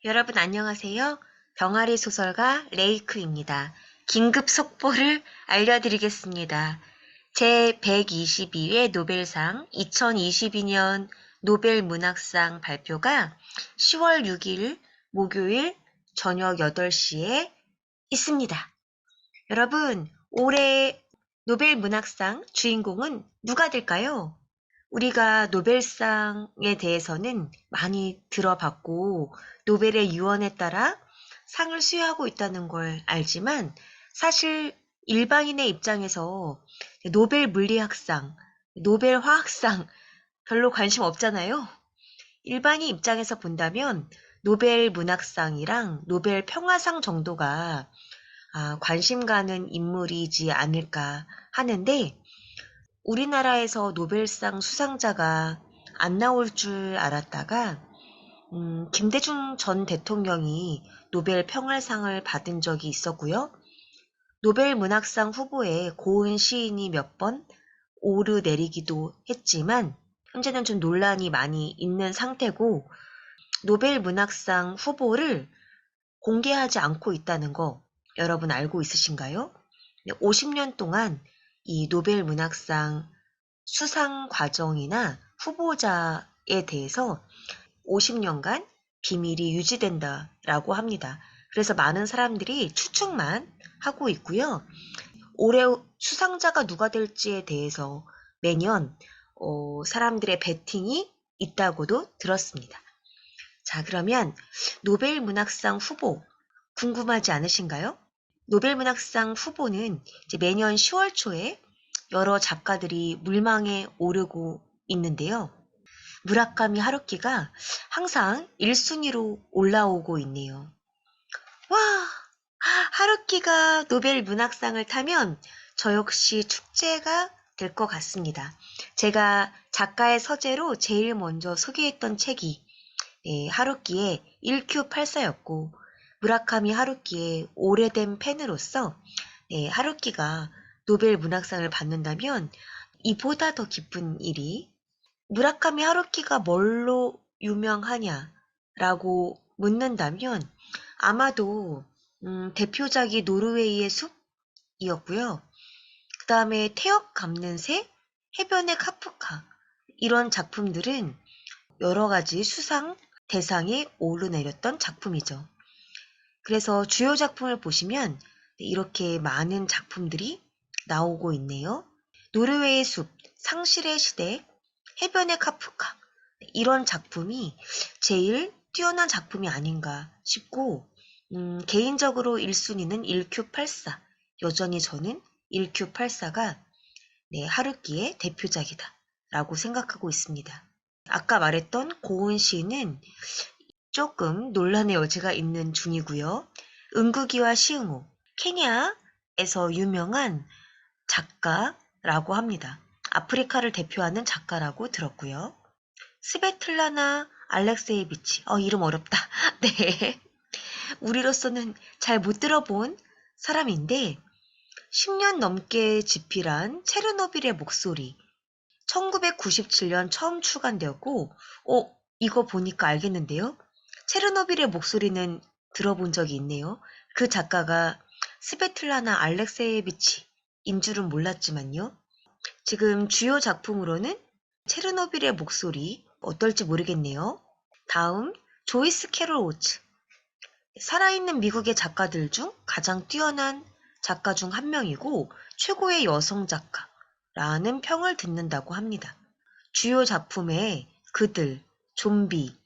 여러분 안녕하세요. 병아리 소설가 레이크입니다. 긴급 속보를 알려드리겠습니다. 제122회 노벨상 2022년 노벨 문학상 발표가 10월 6일 목요일 저녁 8시에 있습니다. 여러분, 올해 노벨 문학상 주인공은 누가 될까요? 우리가 노벨상에 대해서는 많이 들어봤고, 노벨의 유언에 따라 상을 수여하고 있다는 걸 알지만, 사실 일반인의 입장에서 노벨 물리학상, 노벨 화학상 별로 관심 없잖아요. 일반인 입장에서 본다면 노벨 문학상이랑 노벨 평화상 정도가 관심 가는 인물이지 않을까 하는데, 우리나라에서 노벨상 수상자가 안 나올 줄 알았다가 김대중 전 대통령이 노벨 평화상을 받은 적이 있었고요. 노벨 문학상 후보에 고은 시인이 몇 번 오르내리기도 했지만 현재는 좀 논란이 많이 있는 상태고, 노벨 문학상 후보를 공개하지 않고 있다는 거 여러분 알고 있으신가요? 50년 동안 이 노벨 문학상 수상 과정이나 후보자에 대해서 50년간 비밀이 유지된다라고 합니다. 그래서 많은 사람들이 추측만 하고 있고요. 올해 수상자가 누가 될지에 대해서 매년 사람들의 베팅이 있다고도 들었습니다. 자, 그러면 노벨 문학상 후보 궁금하지 않으신가요? 노벨 문학상 후보는 이제 매년 10월 초에 여러 작가들이 물망에 오르고 있는데요. 무라카미 하루키가 항상 1순위로 올라오고 있네요. 와, 하루키가 노벨 문학상을 타면 저 역시 축제가 될 것 같습니다. 제가 작가의 서재로 제일 먼저 소개했던 책이 하루키의 1Q84였고, 무라카미 하루키의 오래된 팬으로서 하루키가 노벨 문학상을 받는다면 이보다 더 기쁜 일이, 무라카미 하루키가 뭘로 유명하냐라고 묻는다면 아마도 대표작이 노르웨이의 숲이었고요. 그 다음에 태엽 감는 새, 해변의 카프카, 이런 작품들은 여러 가지 수상 대상에 오르내렸던 작품이죠. 그래서 주요 작품을 보시면 이렇게 많은 작품들이 나오고 있네요. 노르웨이의 숲, 상실의 시대, 해변의 카프카, 이런 작품이 제일 뛰어난 작품이 아닌가 싶고, 개인적으로 1순위는 1Q84. 여전히 저는 1Q84가 하루키의 대표작이다 라고 생각하고 있습니다. 아까 말했던 고은 시인은 조금 논란의 여지가 있는 중이고요. 은국이와 시응호, 케냐에서 유명한 작가라고 합니다. 아프리카를 대표하는 작가라고 들었고요. 스베틀라나 알렉세이비치, 이름 어렵다. 네, 우리로서는 잘 못 들어본 사람인데 10년 넘게 집필한 체르노빌의 목소리, 1997년 처음 출간되었고, 이거 보니까 알겠는데요. 체르노빌의 목소리는 들어본 적이 있네요. 그 작가가 스베틀라나 알렉세예비치인 줄은 몰랐지만요. 지금 주요 작품으로는 체르노빌의 목소리 어떨지 모르겠네요. 다음 조이스 캐롤 오츠. 살아있는 미국의 작가들 중 가장 뛰어난 작가 중 한 명이고 최고의 여성 작가라는 평을 듣는다고 합니다. 주요 작품에 그들, 좀비,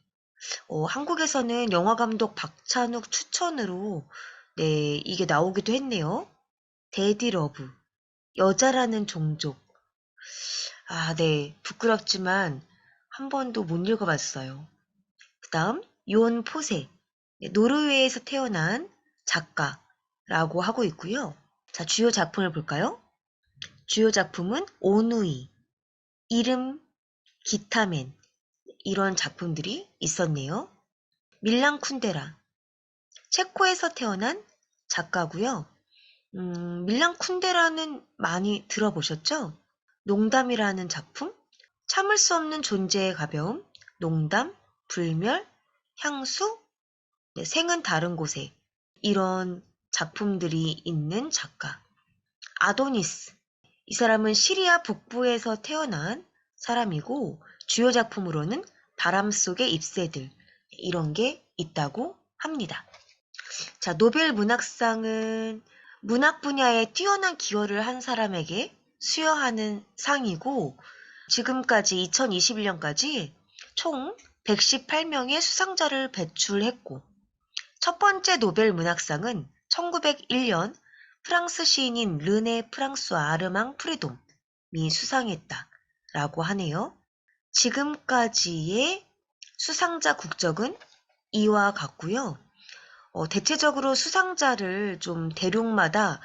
한국에서는 영화감독 박찬욱 추천으로 이게 나오기도 했네요. 데디 러브, 여자라는 종족. 네, 부끄럽지만 한 번도 못 읽어봤어요. 그 다음, 요온 포세, 노르웨이에서 태어난 작가라고 하고 있고요. 자, 주요 작품을 볼까요? 주요 작품은 오누이, 이름, 기타맨, 이런 작품들이 있었네요. 밀란 쿤데라, 체코에서 태어난 작가고요. 밀란 쿤데라는 많이 들어보셨죠? 농담이라는 작품, 참을 수 없는 존재의 가벼움, 농담, 불멸, 향수, 네, 생은 다른 곳에 이런 작품들이 있는 작가. 아도니스. 이 사람은 시리아 북부에서 태어난 사람이고 주요 작품으로는 바람 속의 ip새들 이런 게 있다고 합니다. 자, 노벨 문학상은 문학 분야에 뛰어난 기여를 한 사람에게 수여하는 상이고 지금까지 2021년까지 총 118명의 수상자를 배출했고 첫 번째 노벨 문학상은 1901년 프랑스 시인인 르네 프랑스와 아르망 프리돔이 수상했다라고 하네요. 지금까지의 수상자 국적은 이와 같고요. 대체적으로 수상자를 좀 대륙마다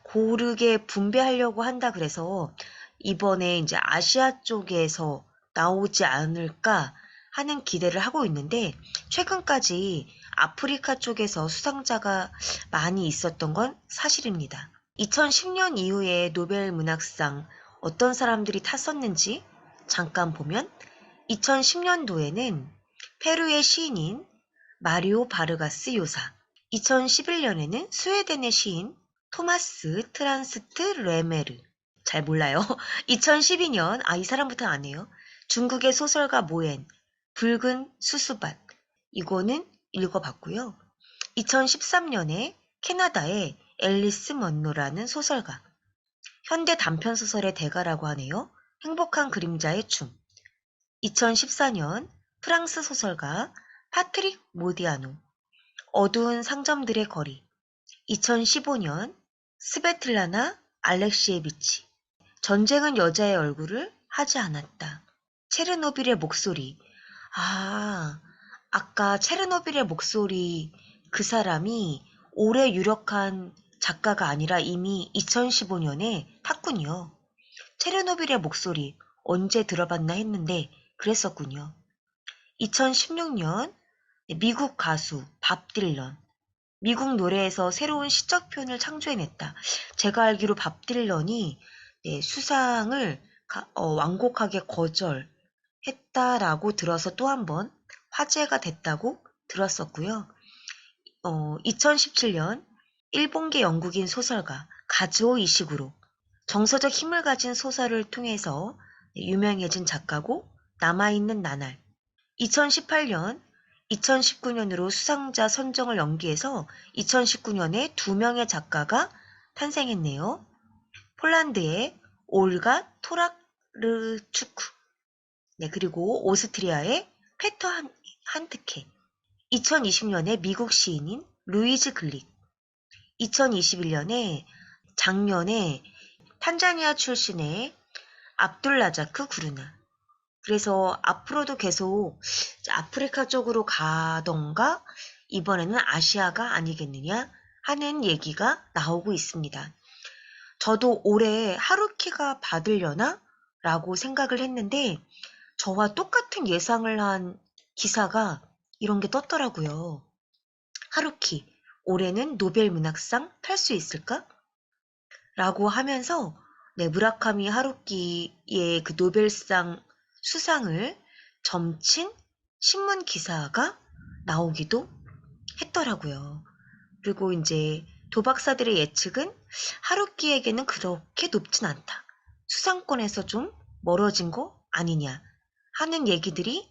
고르게 분배하려고 한다 그래서 이번에 이제 아시아 쪽에서 나오지 않을까 하는 기대를 하고 있는데 최근까지 아프리카 쪽에서 수상자가 많이 있었던 건 사실입니다. 2010년 이후에 노벨 문학상 어떤 사람들이 탔었는지 잠깐 보면 2010년도에는 페루의 시인인 마리오 바르가스 요사, 2011년에는 스웨덴의 시인 토마스 트란스트 레메르, 잘 몰라요. 2012년, 이 사람부터 아네요. 중국의 소설가 모엔, 붉은 수수밭, 이거는 읽어봤고요. 2013년에 캐나다의 앨리스 먼로라는 소설가, 현대 단편소설의 대가라고 하네요. 행복한 그림자의 춤. 2014년 프랑스 소설가 파트릭 모디아노, 어두운 상점들의 거리. 2015년 스베틀라나 알렉시에비치, 전쟁은 여자의 얼굴을 하지 않았다. 체르노빌의 목소리. 아까 체르노빌의 목소리 그 사람이 올해 유력한 작가가 아니라 이미 2015년에 탔군요. 체르노빌의 목소리 언제 들어봤나 했는데 그랬었군요. 2016년 미국 가수 밥 딜런. 미국 노래에서 새로운 시적 표현을 창조해냈다. 제가 알기로 밥 딜런이 수상을 완곡하게 거절했다라고 들어서 또 한 번 화제가 됐다고 들었었고요. 2017년 일본계 영국인 소설가 가즈오 이시구로 정서적 힘을 가진 소설을 통해서 유명해진 작가고 남아있는 나날. 2018년, 2019년으로 수상자 선정을 연기해서 2019년에 2명의 작가가 탄생했네요. 폴란드의 올가 토라르추크, 네, 그리고 오스트리아의 페터 한트케, 2020년에 미국 시인인 루이즈 글릭, 2021년에 작년에 탄자니아 출신의 압둘라자크 구르나. 그래서 앞으로도 계속 아프리카 쪽으로 가던가 이번에는 아시아가 아니겠느냐 하는 얘기가 나오고 있습니다. 저도 올해 하루키가 받으려나? 라고 생각을 했는데 저와 똑같은 예상을 한 기사가 이런 게 떴더라고요. 하루키, 올해는 노벨 문학상 탈 수 있을까? 라고 하면서 무라카미 하루키의 그 노벨상 수상을 점친 신문 기사가 나오기도 했더라고요. 그리고 이제 도박사들의 예측은 하루키에게는 그렇게 높진 않다. 수상권에서 좀 멀어진 거 아니냐 하는 얘기들이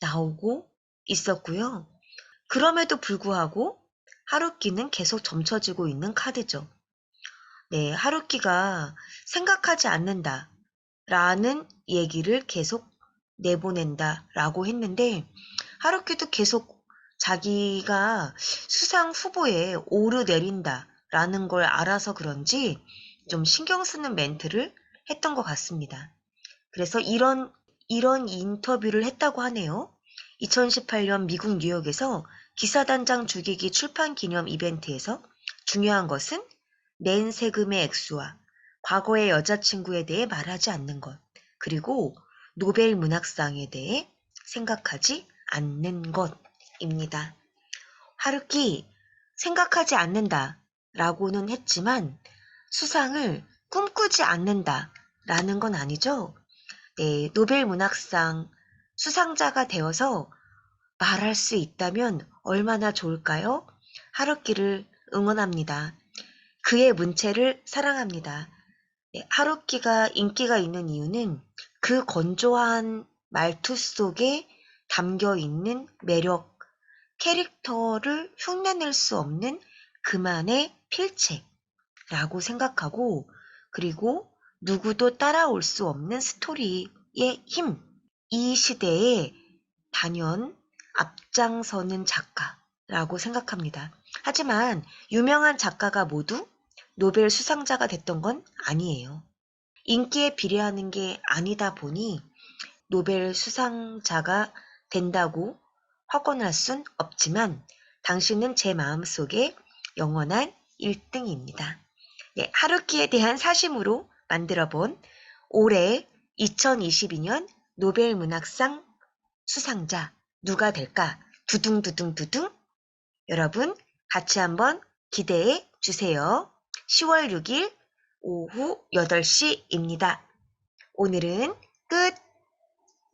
나오고 있었고요. 그럼에도 불구하고 하루키는 계속 점쳐지고 있는 카드죠. 네, 하루키가 생각하지 않는다 라는 얘기를 계속 내보낸다 라고 했는데 하루키도 계속 자기가 수상 후보에 오르내린다 라는 걸 알아서 그런지 좀 신경 쓰는 멘트를 했던 것 같습니다. 그래서 이런 인터뷰를 했다고 하네요. 2018년 미국 뉴욕에서 기사단장 죽이기 출판 기념 이벤트에서 중요한 것은 낸 세금의 액수와 과거의 여자친구에 대해 말하지 않는 것, 그리고 노벨 문학상에 대해 생각하지 않는 것입니다. 하루키 생각하지 않는다 라고는 했지만 수상을 꿈꾸지 않는다 라는 건 아니죠. 네, 노벨 문학상 수상자가 되어서 말할 수 있다면 얼마나 좋을까요? 하루키를 응원합니다. 그의 문체를 사랑합니다. 네, 하루키가 인기가 있는 이유는 그 건조한 말투 속에 담겨 있는 매력, 캐릭터를 흉내낼 수 없는 그만의 필체라고 생각하고, 그리고 누구도 따라올 수 없는 스토리의 힘, 이 시대에 단연 앞장서는 작가라고 생각합니다. 하지만 유명한 작가가 모두 노벨 수상자가 됐던 건 아니에요. 인기에 비례하는 게 아니다 보니 노벨 수상자가 된다고 확언할 순 없지만 당신은 제 마음속에 영원한 1등입니다. 네, 하루키에 대한 사심으로 만들어본 올해 2022년 노벨 문학상 수상자 누가 될까? 두둥두둥두둥. 여러분 같이 한번 기대해 주세요. 10월 6일 오후 8시입니다. 오늘은 끝.